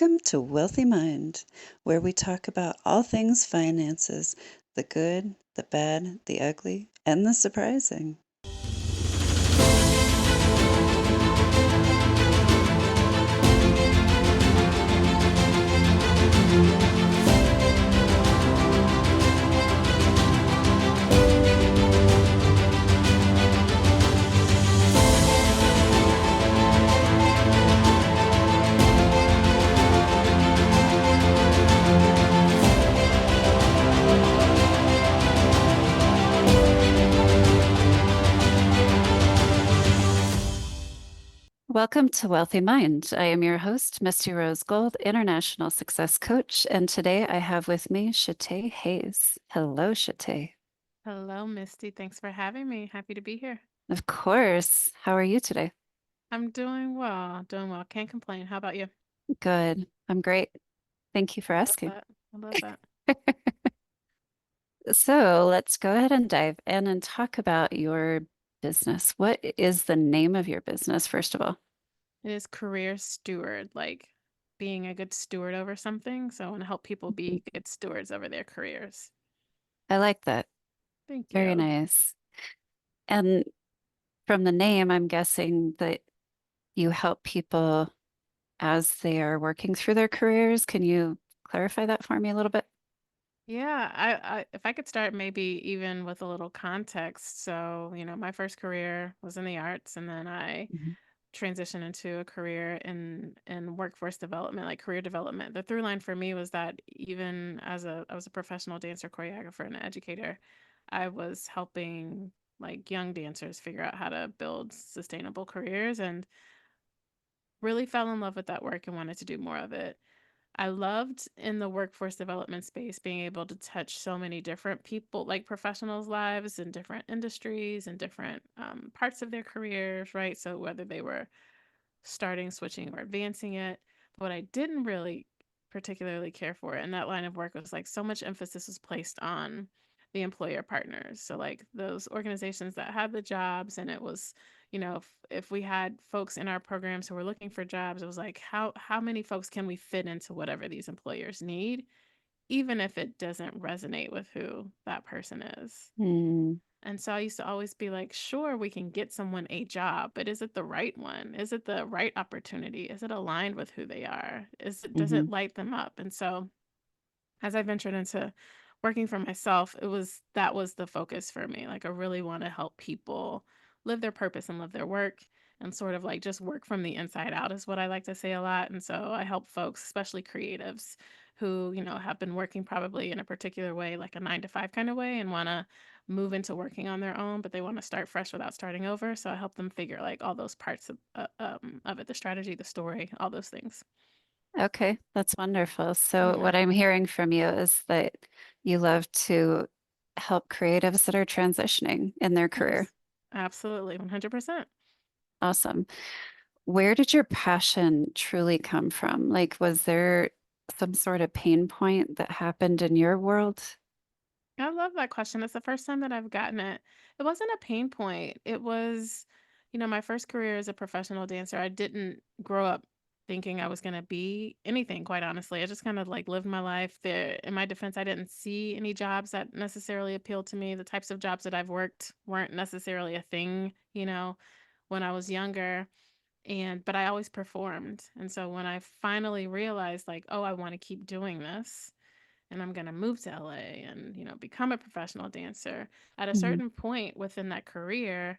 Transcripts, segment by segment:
Welcome to Wealthy Mind, where we talk about all things finances, the good, the bad, the ugly, and the surprising. Welcome to Wealthy Mind. I am your host, Misty Rose Gold, International Success Coach, and today I have with me Shaté Hayes. Hello, Shaté. Hello, Misty. Thanks for having me. Happy to be here. Of course. How are you today? I'm doing well, doing well. Can't complain. How about you? Good. I'm great. Thank you for Love asking. that. I love that. So let's go ahead and dive in and talk about your business. What is the name of your business, first of all? It is career steward, like being a good steward over something. So I want to help people Mhm. be good stewards over their careers. I like that. Thank Very you. nice. And from the name, I'm guessing that you help people as they are working through their careers. Can you clarify that for me a little bit? Yeah, I if I could start maybe even with a little context. So, my first career was in the arts, and then I Mhm. transition into a career in workforce development, like career development. The through line for me was that even as I was a professional dancer, choreographer, and educator, I was helping like young dancers figure out how to build sustainable careers and really fell in love with that work and wanted to do more of it. I loved in the workforce development space being able to touch so many different people, like professionals' lives in different industries and different parts of their careers, right? So whether they were starting, switching, or advancing it. But what I didn't really particularly care for in that line of work was like so much emphasis was placed on the employer partners. So like those organizations that had the jobs, and it was, if we had folks in our programs who were looking for jobs, it was like how many folks can we fit into whatever these employers need, even if it doesn't resonate with who that person is. Mm, And so I used to always be like, sure, we can get someone a job, but is it the right one? Is it the right opportunity? Is it aligned with who they are? Does it mhm, light them up? And so as I ventured into working for myself, that was the focus for me. Like I really want to help people live their purpose and live their work and sort of like just work from the inside out is what I like to say a lot. And so I help folks, especially creatives who, have been working probably in a particular way, like a 9 to 5 kind of way, and want to move into working on their own, but they want to start fresh without starting over. So I help them figure like all those parts of it, the strategy, the story, all those things. okay, that's wonderful. So, Yeah. what I'm hearing from you is that you love to help creatives that are transitioning in their career. Yes. Absolutely. 100%. Awesome. Where did your passion truly come from? Like, was there some sort of pain point that happened in your world? I love that question. It's the first time that I've gotten it. It wasn't a pain point. It was, my first career as a professional dancer. I didn't grow up thinking I was going to be anything, quite honestly. I just kind of like lived my life there. In my defense, I didn't see any jobs that necessarily appealed to me. The types of jobs that I've worked weren't necessarily a thing, when I was younger. But I always performed. And so when I finally realized, like, oh, I want to keep doing this and I'm going to move to LA and, become a professional dancer. At a Mhm, certain point within that career,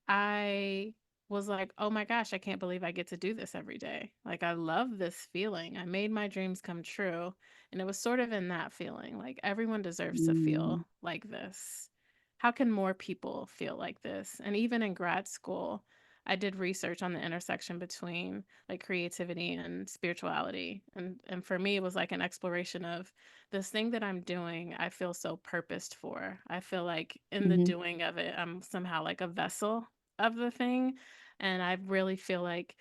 I was like, oh my gosh, I can't believe I get to do this every day. Like, I love this feeling. I made my dreams come true. And it was sort of in that feeling like everyone deserves to mm, feel like this. How can more people feel like this? And even in grad school, I did research on the intersection between like creativity and spirituality. And for me, it was like an exploration of this thing that I'm doing, I feel so purposed for. I feel like in the mhm, doing of it, I'm somehow like a vessel of the thing. And I really feel like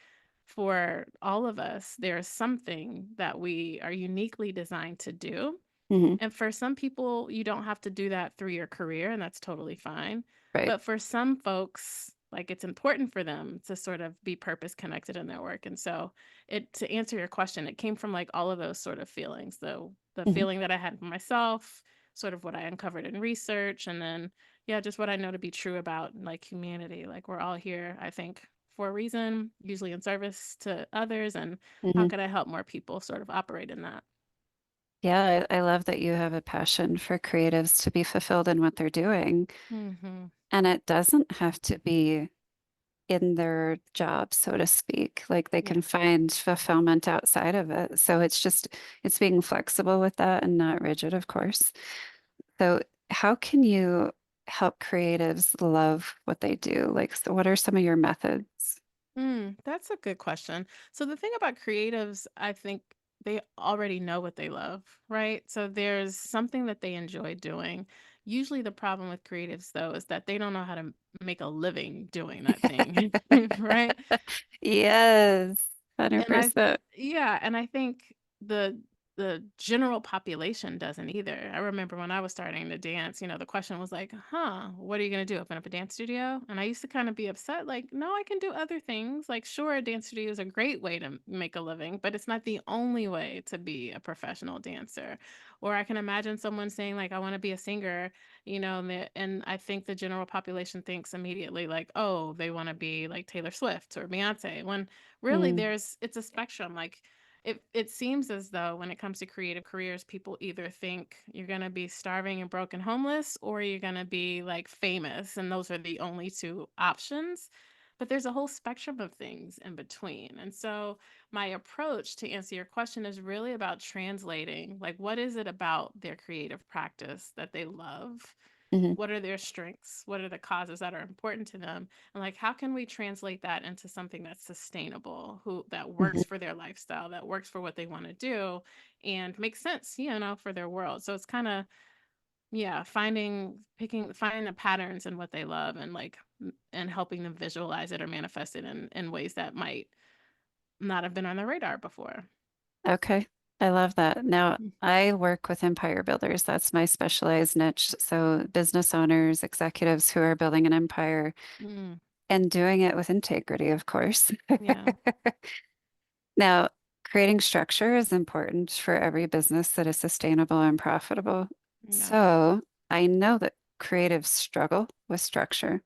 for all of us, there is something that we are uniquely designed to do. mhm. And for some people, you don't have to do that through your career, and that's totally fine. Right. But for some folks, Like it's important for them to sort of be purpose connected in their work. And so it to answer your question, it came from like all of those sort of feelings. The Mhm. feeling that I had for myself, sort of what I uncovered in research, and then yeah, just what I know to be true about like humanity. Like we're all here, I think, for a reason, usually in service to others, and how Mhm. could I help more people sort of operate in that? Yeah, I love that you have a passion for creatives to be fulfilled in what they're doing. Hmm. And it doesn't have to be in their job, so to speak. Like they Yeah. can find fulfillment outside of it. So it's just, it's being flexible with that and not rigid, of course. So how can you help creatives love what they do? Like, so what are some of your methods? That's a good question. So the thing about creatives, I think they already know what they love, right? So there's something that they enjoy doing. Usually the problem with creatives though is that they don't know how to make a living doing that thing, right? Yes, And I 100%. yeah, and I think the general population doesn't either. I remember when I was starting to dance, the question was like, "Huh, what are you gonna do? Open up a dance studio?" And I used to kind of be upset, like, "No, I can do other things." Like, sure, a dance studio is a great way to make a living, but it's not the only way to be a professional dancer. Or I can imagine someone saying, like, "I want to be a singer," and I think the general population thinks immediately like, "Oh, they want to be like Taylor Swift or Beyonce." When really Mm, it's a spectrum. Like it seems as though when it comes to creative careers, people either think you're going to be starving and broken homeless, or you're going to be like famous, and those are the only two options. But there's a whole spectrum of things in between. And so my approach to answer your question is really about translating, like, what is it about their creative practice that they love? mhm, What are their strengths? What are the causes that are important to them? And like, how can we translate that into something that's sustainable, that mhm. works for their lifestyle, that works for what they want to do, and makes sense, for their world? So it's kind of, yeah, finding the patterns in what they love, and like, and helping them visualize it or manifest it in ways that might not have been on their radar before. Okay, I love that. Now, Mm. I work with empire builders. That's my specialized niche. So, business owners, executives who are building an empire Mm, and doing it with integrity, of course. yeah, Now, creating structure is important for every business that is sustainable and profitable. yeah. So, I know that creatives struggle with structure.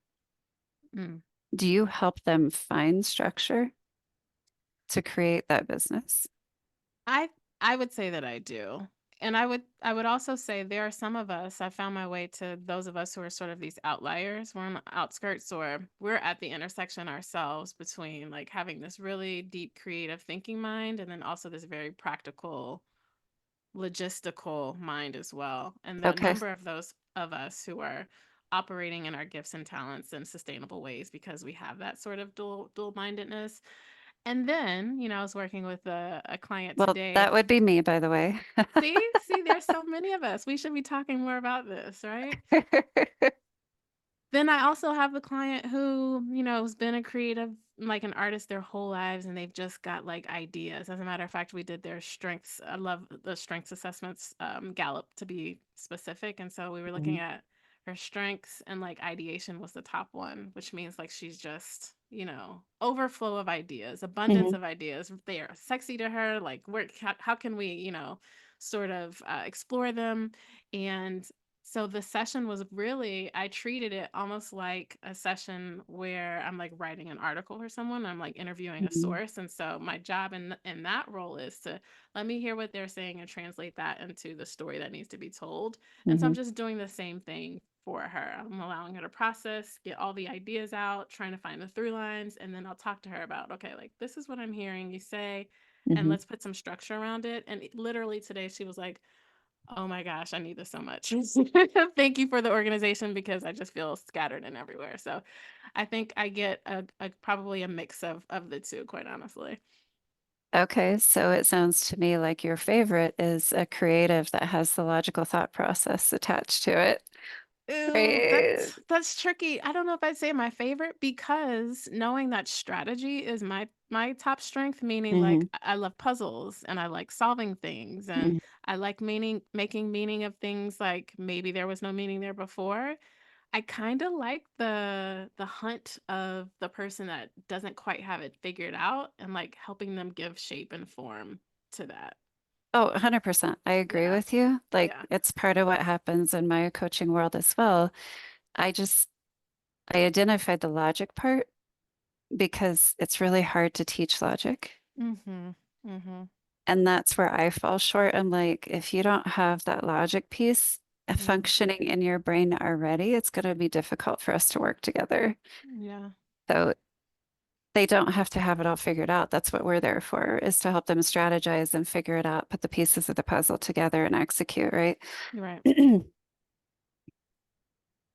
Mm. Do you help them find structure to create that business? I I would say that I do. And I would also say there are some of us, I found my way to those of us who are sort of these outliers. We're on the outskirts, or we're at the intersection ourselves between like having this really deep creative thinking mind, and then also this very practical logistical mind as well. And the Okay. number of those of us who are operating in our gifts and talents in sustainable ways because we have that sort of dual mindedness. And then, I was working with a client Well, today. that would be me, by the way. See, there's so many of us. We should be talking more about this, right? Then I also have the client who, has been a creative, like an artist their whole lives, and they've just got like ideas. As a matter of fact, we did their strengths. I love the strengths assessments, Gallup to be specific. And so we were looking Mhm, at her strengths, and like ideation was the top one, which means like she's just, overflow of ideas, abundance mhm, of ideas. They are sexy to her. Like, how can we, sort of explore them? And so the session was really, I treated it almost like a session where I'm like writing an article for someone. I'm like interviewing a mhm, source. And so my job in that role is to let me hear what they're saying and translate that into the story that needs to be told. And so I'm mhm, just doing the same thing for her. I'm allowing her to process, get all the ideas out, trying to find the through lines, and then I'll talk to her about, okay, like this is what I'm hearing you say, and mhm. let's put some structure around it. And literally today she was like, oh my gosh, I need this so much. Thank you for the organization because I just feel scattered and everywhere. So I think I get probably a mix of the two, quite honestly. Okay, so it sounds to me like your favorite is a creative that has the logical thought process attached to it, Ooh, right? that's tricky. I don't know if I'd say my favorite, because knowing that strategy is my top strength, meaning like Hmm. I love puzzles and I like solving things, and Hmm. I like making meaning of things like maybe there was no meaning there before. I kind of like the hunt of the person that doesn't quite have it figured out and like helping them give shape and form to that. Oh, 100%. I agree Yeah. with you. Like Yeah. it's part of what happens in my coaching world as well. I just I identified the logic part because it's really hard to teach logic. Mhm. Mhm. And that's where I fall short. I'm like, if you don't have that logic piece Mm. functioning in your brain already, it's going to be difficult for us to work together. Yeah. So they don't have to have it all figured out. That's what we're there for, is to help them strategize and figure it out, put the pieces of the puzzle together and execute, right? You're right.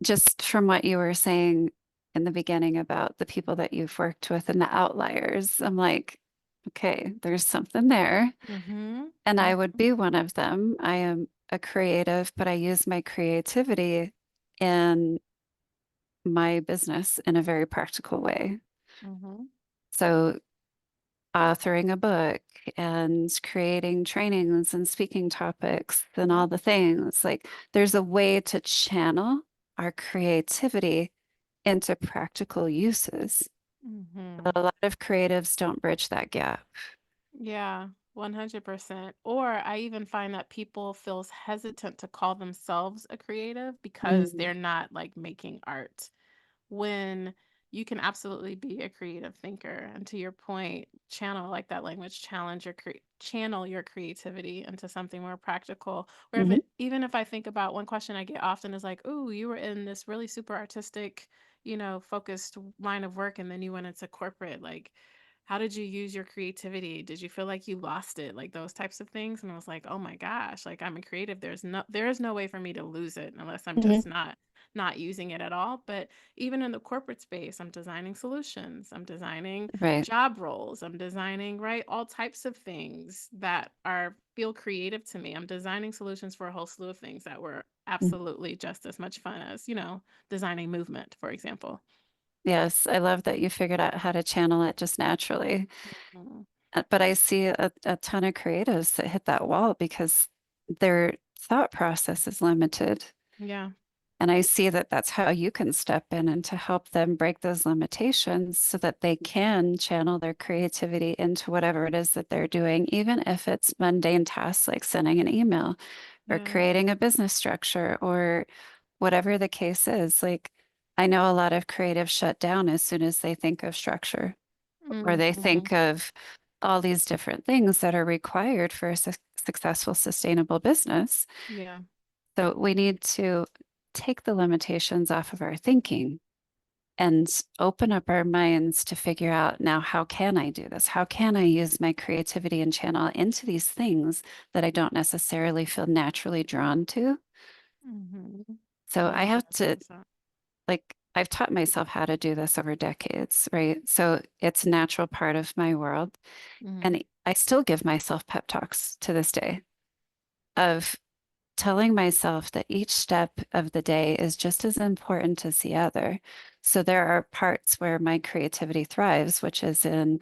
Just from what you were saying in the beginning about the people that you've worked with and the outliers, I'm like, okay, there's something there. Mhm. And I would Mhm. be one of them. I am a creative, but I use my creativity in my business in a very practical way. Mhm. So, authoring a book and creating trainings and speaking topics and Yep. all the things, like, there's a way to channel our creativity into practical uses. But Mhm. a lot of creatives don't bridge that gap. Yeah, 100%. Or I even find that people feels hesitant to call themselves a creative because Mm, they're not like making art. When you can absolutely be a creative thinker, and to your point, channel like that language, challenge your channel your creativity into something more practical. Or if mhm, even if I think about, one question I get often is like, "Oh, you were in this really super artistic, focused line of work, and then you went into corporate. Like, how did you use your creativity? Did you feel like you lost it?" Like those types of things. And I was like, "Oh my gosh, like I'm a creative. There is no way for me to lose it unless I'm mhm. just not using it at all." But even in the corporate space, I'm designing solutions, I'm designing Right. job roles, I'm designing, right, all types of things that are feel creative to me. I'm designing solutions for a whole slew of things that were Mm. absolutely just as much fun as, designing movement, for example. Yes, I love that you figured out how to channel it just naturally. Mhm. But I see a ton of creatives that hit that wall because their thought process is limited. Yeah. And I see that that's how you can step in and to help them break those limitations so that they can channel their creativity into whatever it is that they're doing, even if it's mundane tasks like sending an email or Yeah. creating a business structure or whatever the case is. Like, I know a lot of creatives shut down as soon as they think of structure or they Mhm. think of all these different things that are required for a successful, sustainable business. Yeah. So we need to take the limitations off of our thinking and open up our minds to figure out now, how can I do this? How can I use my creativity and channel into these things that I don't necessarily feel naturally drawn to? Mhm. So I have to, 100%. like, I've taught myself how to do this over decades, right? So it's a natural part of my world. Mhm. And I still give myself pep talks to this day of telling myself that each step of the day is just as important as the other. So there are parts where my creativity thrives, which is in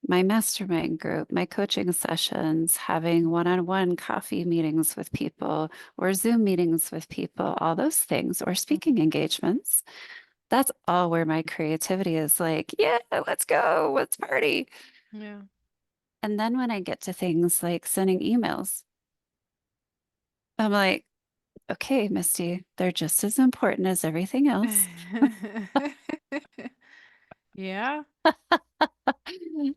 my mastermind group, my coaching sessions, having one-on-one coffee meetings with people or Zoom meetings with people, all those things, or speaking engagements. That's all where my creativity is like, yeah, let's go, let's party. Yeah. And then when I get to things like sending emails, I'm like, okay, Misty, they're just as important as everything else. Yeah.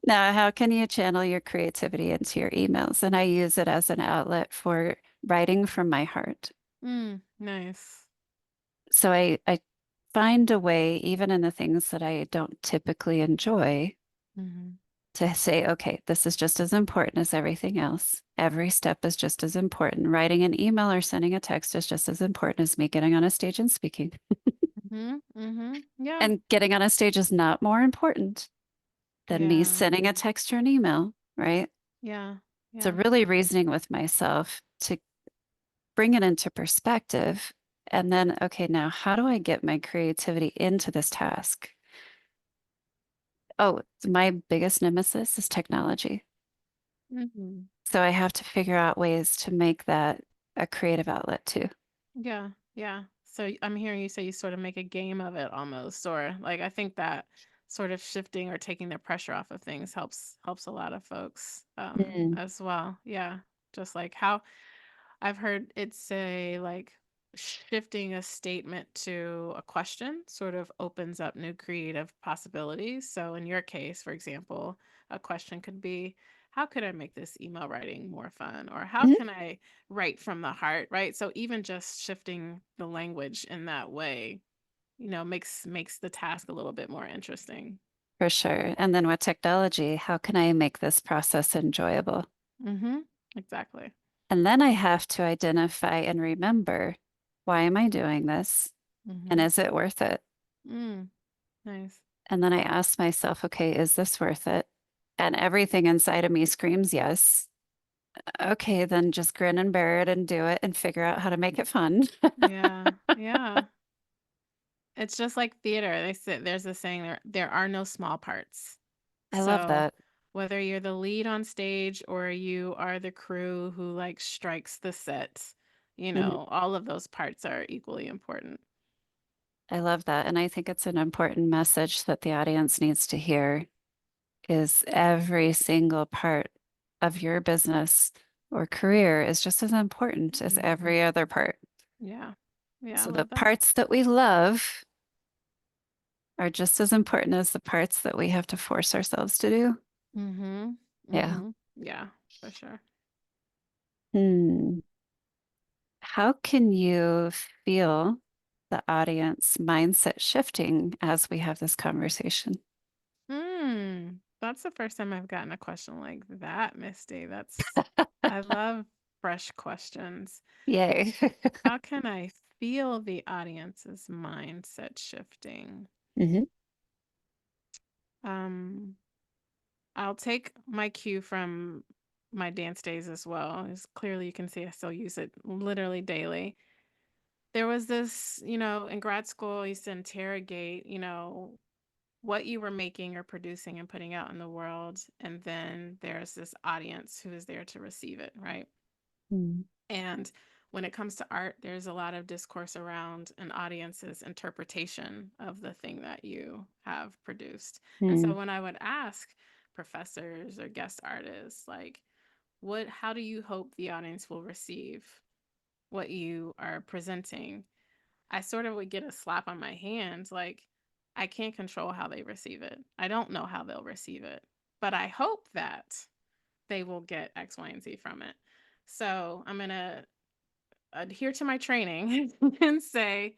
Now, how can you channel your creativity into your emails? And I use it as an outlet for writing from my heart. Nice. So I find a way, even in the things that I don't typically enjoy, Mhm. to say, okay, this is just as important as everything else. Every step is just as important. Writing an email or sending a text is just as important as me getting on a stage and speaking. Mhm. Mhm. Yeah. And getting on a stage is not more important than me Yeah. sending a text or an email, right? Yeah. So Yeah. really reasoning with myself to bring it into perspective. And then, okay, now how do I get my creativity into this task? Oh, my biggest nemesis is technology. Mhm. So I have to figure out ways to make that a creative outlet too. Yeah. Yeah. So I'm hearing you say you sort of make a game of it almost, or like I think that sort of shifting or taking the pressure off of things helps a lot of folks Mm, as well. Yeah. Just like how I've heard it say like shifting a statement to a question sort of opens up new creative possibilities. So in your case, for example, a question could be, how could I make this email writing more fun? Or how mhm, can I write from the heart, right? So even just shifting the language in that way, makes the task a little bit more interesting. for sure. And then with technology, how can I make this process enjoyable? Mhm. Exactly. And then I have to identify and remember, why am I doing this? And Mhm. is it worth it? Mm, nice. And then I ask myself, okay, is this worth it? And everything inside of me screams yes. Okay, then just grin and bear it and do it and figure out how to make it fun. Yeah. Yeah. It's just like theater. They say there's a saying there are no small parts. I love So that. whether you're the lead on stage or you are the crew who like strikes the set, Mhm. all of those parts are equally important. I love that. And I think it's an important message that the audience needs to hear is every single part of your business or career is just as important as Mhm. every other part. Yeah. Yeah, I So the love that. parts that we love are just as important as the parts that we have to force ourselves to do. Mhm. Yeah. Mhm. Yeah, for sure. Hmm. How can you feel the audience mindset shifting as we have this conversation? That's the first time I've gotten a question like that, Misty. I love fresh questions. Yay. How can I feel the audience's mindset shifting? hmm Um, I'll take my cue from my dance days as well. As clearly you can see I still use it literally daily. There was this, in grad school, I used to interrogate, what you were making or producing and putting out in the world. And then there's this audience who is there to receive it, right? Mm. And when it comes to art, there's a lot of discourse around an audience's interpretation of the thing that you have produced. And so Mm. when I would ask professors or guest artists, like, how do you hope the audience will receive what you are presenting? I sort of would get a slap on my hand, like, I can't control how they receive it. I don't know how they'll receive it, but I hope that they will get X, Y, and Z from it. So I'm going to adhere to my training and say,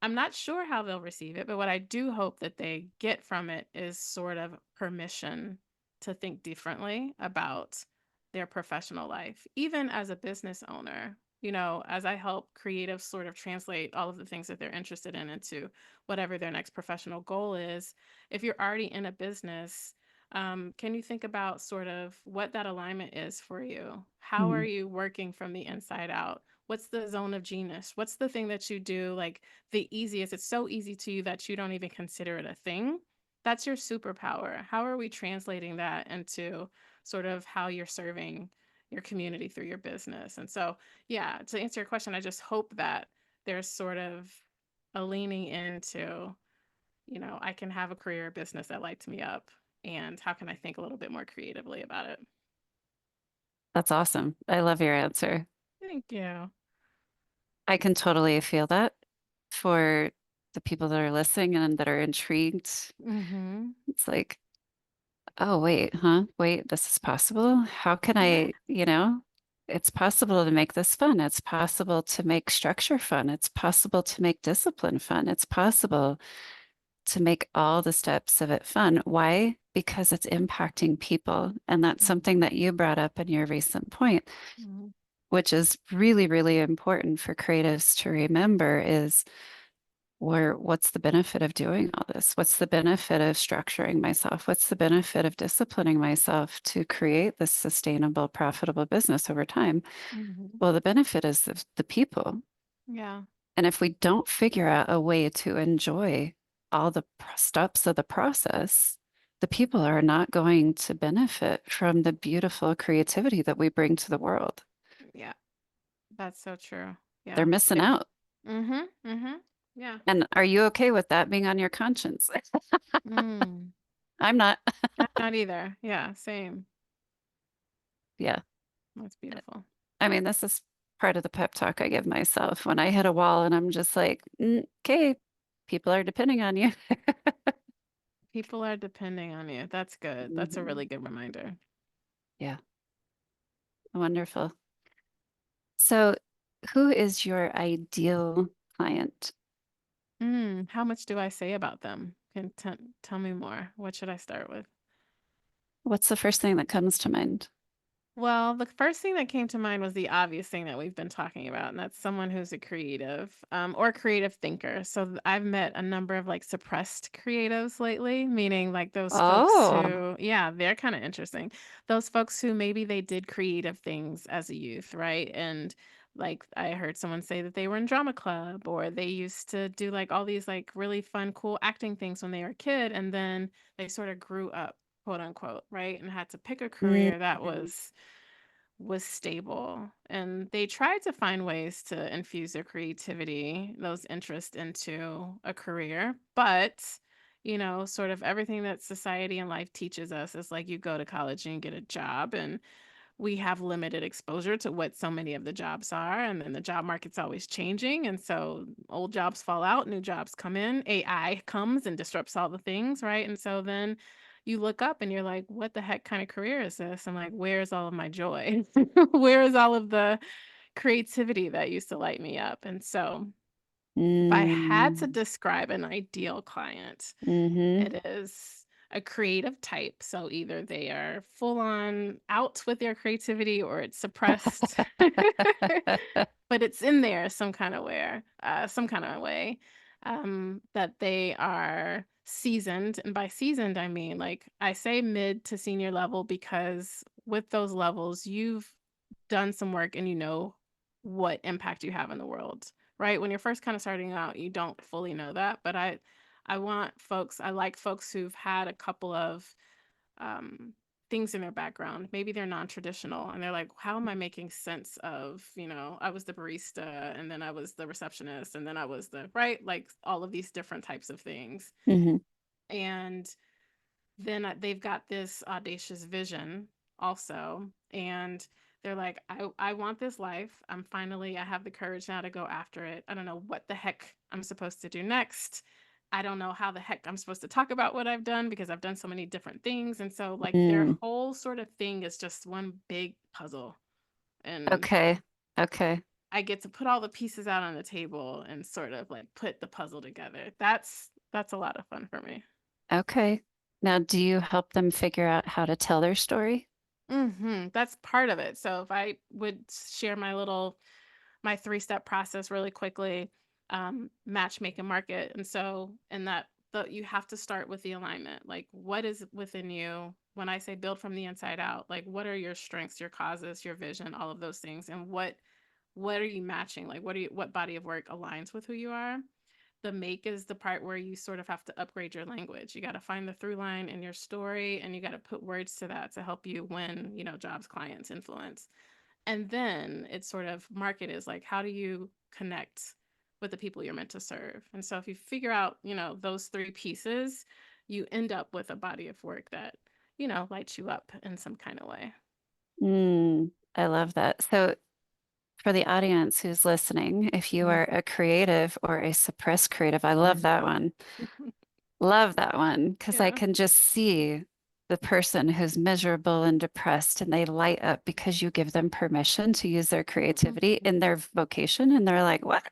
I'm not sure how they'll receive it, but what I do hope that they get from it is sort of permission to think differently about their professional life, even as a business owner. As I help creatives sort of translate all of the things that they're interested in into whatever their next professional goal is. If you're already in a business, can you think about sort of what that alignment is for you? How are Mm. you working from the inside out? What's the zone of genius? What's the thing that you do like the easiest? It's so easy to you that you don't even consider it a thing. That's your superpower. How are we translating that into sort of how you're serving your community through your business? And so, yeah, to answer your question, I just hope that there's sort of a leaning into, I can have a career business that lights me up. And how can I think a little bit more creatively about it? That's awesome. I love your answer. Thank you. I can totally feel that for the people that are listening and that are intrigued. Mm-hmm. It's like, oh, wait, huh? Wait, this is possible? How can Yeah. it's possible to make this fun. It's possible to make structure fun. It's possible to make discipline fun. It's possible to make all the steps of it fun. Why? Because it's impacting people. And that's something that you brought up in your recent point, Mm-hmm. which is really, really important for creatives to remember is what's the benefit of doing all this? What's the benefit of structuring myself? What's the benefit of disciplining myself to create this sustainable, profitable business over time? Mm-hmm. Well, the benefit is the people. Yeah. And if we don't figure out a way to enjoy all the steps of the process, the people are not going to benefit from the beautiful creativity that we bring to the world. Yeah. That's so true. They're Yeah. missing out. Yeah. And are you okay with that being on your conscience? Mm. I'm not. I'm not either. Yeah, same. Yeah. That's beautiful. I mean, this is part of the pep talk I give myself when I hit a wall and I'm just like, okay, people are depending on you. People are depending on you. That's good. That's a really Mhm. good reminder. Yeah. Wonderful. So, who is your ideal client? How much do I say about them? Can tell me more. What should I start with? What's the first thing that comes to mind? Well, the first thing that came to mind was the obvious thing that we've been talking about, and that's someone who's a creative, or creative thinker. So I've met a number of like suppressed creatives lately, meaning like those folks Oh, who, yeah, they're kind of interesting. Those folks who maybe they did creative things as a youth, right? And like I heard someone say that they were in drama club, or they used to do like all these like really fun, cool acting things when they were a kid, and then they sort of grew up, quote unquote, right? And had to pick a career that mm, was stable, and they tried to find ways to infuse their creativity, those interests into a career, but sort of everything that society and life teaches us is like you go to college and you get a job, and we have limited exposure to what so many of the jobs are, and then the job market's always changing, and so old jobs fall out, new jobs come in, AI comes and disrupts all the things, right? And so then you look up and you're like, what the heck kind of career is this? I'm like, where's all of my joy? Where is all of the creativity that used to light me up? And so if I had to mm, describe an ideal client, mm-hmm. it is a creative type. So either they are full on out with their creativity or it's suppressed, but it's in there some kind of way. That they are seasoned. And by seasoned, I mean, like I say mid to senior level because with those levels, you've done some work and you know what impact you have in the world, right? When you're first kind of starting out, you don't fully know that. But I like folks who've had a couple of um, things in their background. Maybe they're non-traditional and they're like, how am I making sense of, I was the barista and then I was the receptionist and then I was the, right? Like all of these different types of things. Mm-hmm. And then they've got this audacious vision also. And they're like, I want this life. I have the courage now to go after it. I don't know what the heck I'm supposed to do next. I don't know how the heck I'm supposed to talk about what I've done because I've done so many different things. And so, like, their Mm. whole sort of thing is just one big puzzle. And Okay. Okay. I get to put all the pieces out on the table and sort of like put the puzzle together. That's a lot of fun for me. Okay. Now, do you help them figure out how to tell their story? That's part of it. So if I would share my three-step process really quickly, match, make, and market. And so in that you have to start with the alignment. Like what is within you? When I say build from the inside out, like what are your strengths, your causes, your vision, all of those things, and what are you matching? Like what body of work aligns with who you are? The make is the part where you sort of have to upgrade your language. You got to find the through line in your story and you got to put words to that to help you win, jobs, clients, influence. And then it's sort of market is like, how do you connect with the people you're meant to serve? And so if you figure out, those three pieces, you end up with a body of work that, lights you up in some kind of way. I love that. So, for the audience who's listening, if you are a creative or a suppressed creative, I love that one. Love that one because I Yeah. can just see the person who's miserable and depressed and they light up because you give them permission to use their creativity Mhm. in their vocation. And they're like, what?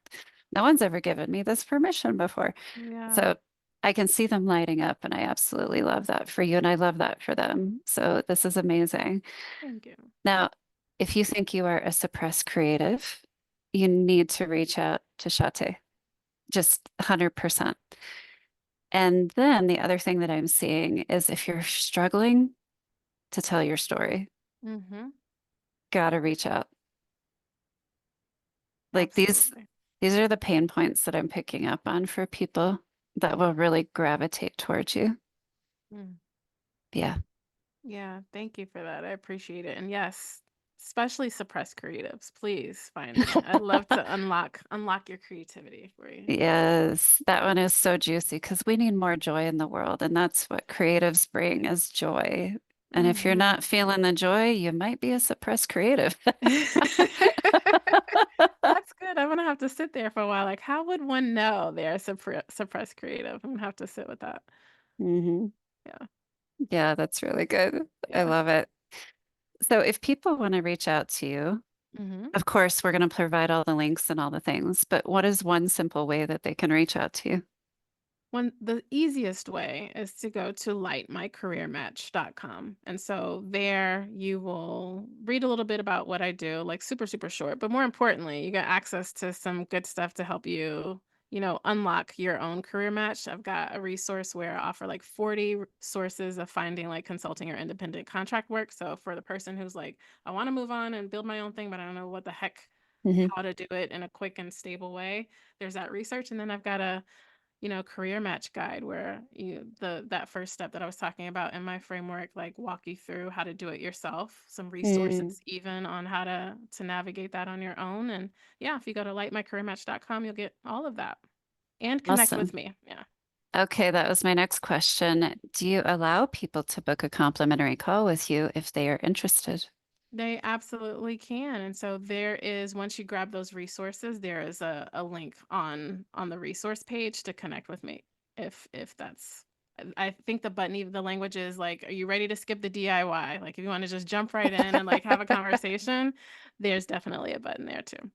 No one's ever given me this permission before. Yeah. So I can see them lighting up, and I absolutely love that for you. And I love that for them. So this is amazing. Thank you. Now, if you think you are a suppressed creative, you need to reach out to Shaté, just 100%. And then the other thing that I'm seeing is if you're struggling to tell your story, Mm-hmm. gotta reach out. Like Absolutely. these are the pain points that I'm picking up on for people that will really gravitate towards you. Mm. Yeah. Yeah, thank you for that. I appreciate it. And yes, especially suppressed creatives. Please find me. I'd love to unlock your creativity for you. Yes, that one is so juicy because we need more joy in the world, and that's what creatives bring is joy. And if you're Hmm. not feeling the joy, you might be a suppressed creative. That's good. I'm gonna have to sit there for a while. Like, how would one know they're suppressed creative? I'm gonna have to sit with that. hmm Yeah. Yeah, that's really good. I Yeah. love it. So if people want to reach out to you, Hmm. of course, we're going to provide all the links and all the things, but what is one simple way that they can reach out to you? The easiest way is to go to lightmycareermatch.com. And so there you will read a little bit about what I do, like super, super short. But more importantly, you get access to some good stuff to help you, unlock your own career match. I've got a resource where I offer like 40 sources of finding like consulting or independent contract work. So for the person who's like, I want to move on and build my own thing, but I don't know what the heck, hmm how to do it in a quick and stable way, there's that research. And then I've got a career match guide where that first step that I was talking about in my framework, like walk you through how to do it yourself, some Mm, resources even on how to navigate that on your own. And yeah, if you go to lightmycareermatch.com, you'll get all of that and connect awesome. with me. Yeah. Okay, that was my next question. Do you allow people to book a complimentary call with you if they are interested? They absolutely can. And so there is, once you grab those resources, there is a link on the resource page to connect with me. If that's I think the button, even the language is like, are you ready to skip the DIY? Like if you want to just jump right in and like have a conversation, there's definitely a button there too.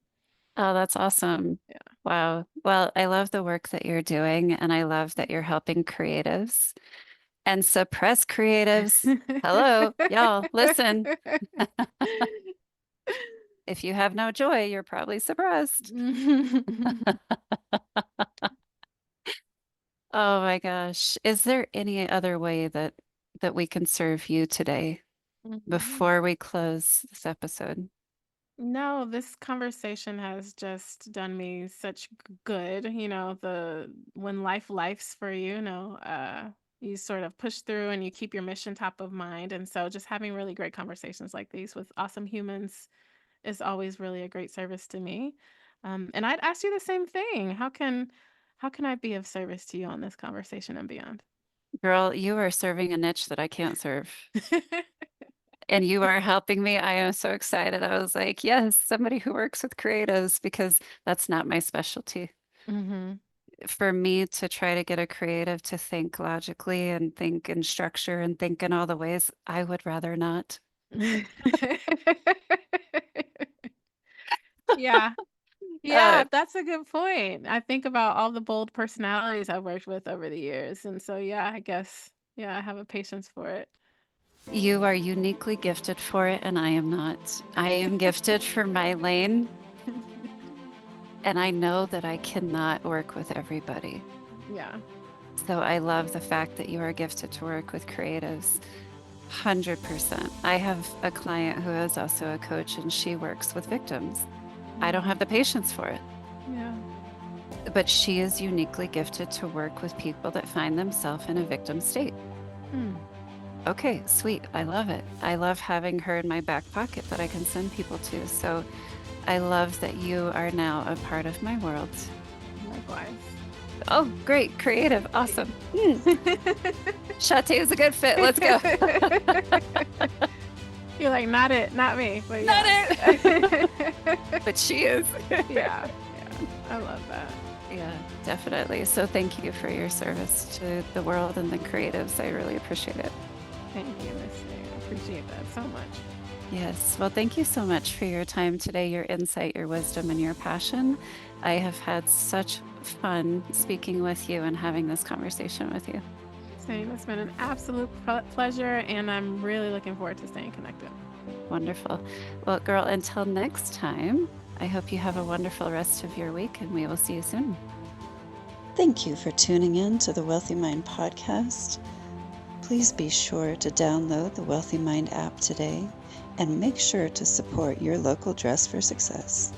Oh, that's awesome. Wow. Well, I love the work that you're doing, and I love that you're helping creatives and suppress creatives. Hello, y'all, listen. If you have no joy, you're probably suppressed. Oh my gosh. Is there any other way that we can serve you today Mhm. before we close this episode? No, this conversation has just done me such good. The when life's for you, you sort of push through and you keep your mission top of mind. And so just having really great conversations like these with awesome humans is always really a great service to me. And I'd ask you the same thing. How can I be of service to you on this conversation and beyond? Girl, you are serving a niche that I can't serve. And you are helping me. I am so excited. I was like, yes, somebody who works with creatives because that's not my specialty. Hmm. For me to try to get a creative to think logically and think in structure and think in all the ways, I would rather not. Yeah. Uh, Yeah, that's a good point. I think about all the bold personalities I've worked with over the years. And so, yeah, I guess, yeah, I have a patience for it. you are uniquely gifted for it, and I am not. I am gifted for my lane, and I know that I cannot work with everybody. Yeah. So I love the fact that you are gifted to work with creatives. 100%. I have a client who is also a coach, and she works with victims. I don't Mm, have the patience for it, yeah. but she is uniquely gifted to work with people that find themselves in a victim state. Mm. Okay, sweet. I love it. I love having her in my back pocket that I can send people to. So I love that you are now a part of my world. Likewise. Oh, great. Creative. Awesome. Shaté is a good fit. Let's go. You're like, not it, not me, but Not yeah. it. But she is. Yeah. Yeah. I love that. Yeah, definitely. So thank you for your service to the world and the creatives. I really appreciate it. Thank you, Misty. I appreciate that so much. Yes. Well, thank you so much for your time today, your insight, your wisdom, and your passion. I have had such fun speaking with you and having this conversation with you. Same. It's been an absolute pleasure, and I'm really looking forward to staying connected. Wonderful. Well, girl, until next time, I hope you have a wonderful rest of your week and we will see you soon. Thank you for tuning in to the Wealthy Mind podcast. Please be sure to download the Wealthy Mind app today and make sure to support your local Dress for Success.